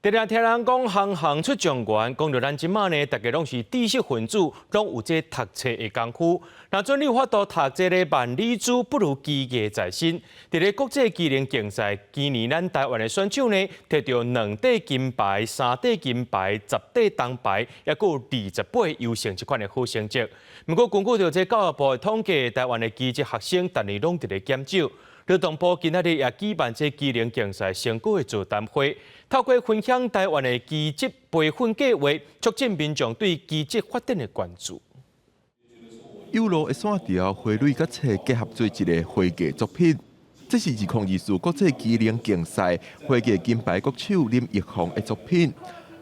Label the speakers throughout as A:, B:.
A: 常常听人讲行行出状元，讲到咱即马呢，大家拢是知识分子，拢有这读册的功夫。那准你有法度读这个万里书，不如机艺在身。伫咧国际技能竞赛，今年咱台湾的选手呢，摕到2块金牌、3块金牌、10块铜牌，也有28个优胜这款的好成绩。不过，根据着这教育部的统计，台湾的基职学生逐年拢伫咧减少。劳动部今仔日也举办这技能竞赛成果的座谈会，透过分享台湾的基职培训计划，促进民众对基职发展的关注。
B: 有路的线条、花蕊甲册结合做一个花艺作品，这是2024国际技能竞赛花艺金牌国手林奕宏的作品。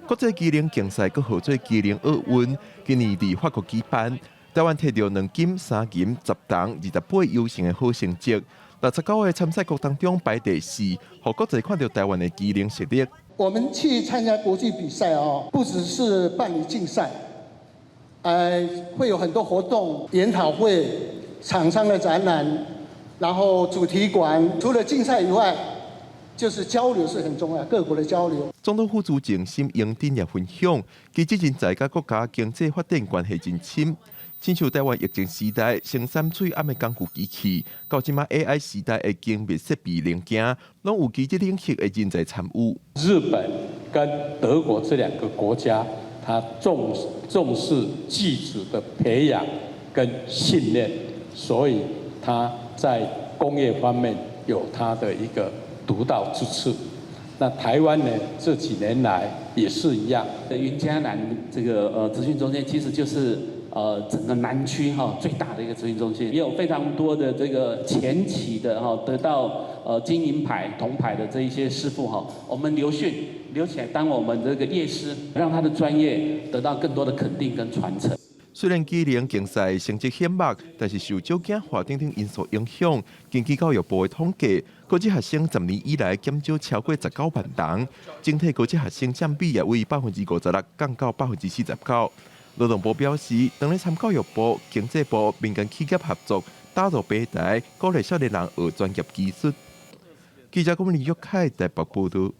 B: 国际技能竞赛阁号做技能奥运，今年伫法国举办，台湾摕到2金、3银、10铜、28优胜的好成绩。69个参赛国当中排第4，让国际看到台湾的技能实力。
C: 我们去参加国际比赛哦，不只是办理竞赛，会有很多活动、研讨会、厂商的展览，然后主题馆。除了竞赛以外，就是交流是很重要，各国的交流。
B: 总统府主席沈荣津也分享，基职人才甲国家经济发展关系真深。亲像台湾疫情时代生产水暗的工具机器，到即马 AI 时代的精密设备零件，拢有基职领域的人才参与。
D: 日本跟德国这2个国家，它重视技术的培养跟训练，所以它在工业方面有它的一个独到之处。那台湾呢，这几年来也是一样。
E: 云嘉南这个资讯中心其实就是整个南区最大的一个资讯中心，也有非常多的这个前期的得到金银牌、铜牌的这一些师傅我们留起来当我们这个业师，让他的专业得到更多的肯定跟传承。
B: 虽然技能竞赛成绩显目，但是受少子化等等因素影响。根据教育部的统计，国际学生10年以来减少超过19万人，整体国际学生占比也为56%降到49%。劳动部表示，当咧参教育部、经济部、民间企业合作，打造平台，鼓励少年人学专业技术。记者郭文丽、玉凯台北报道。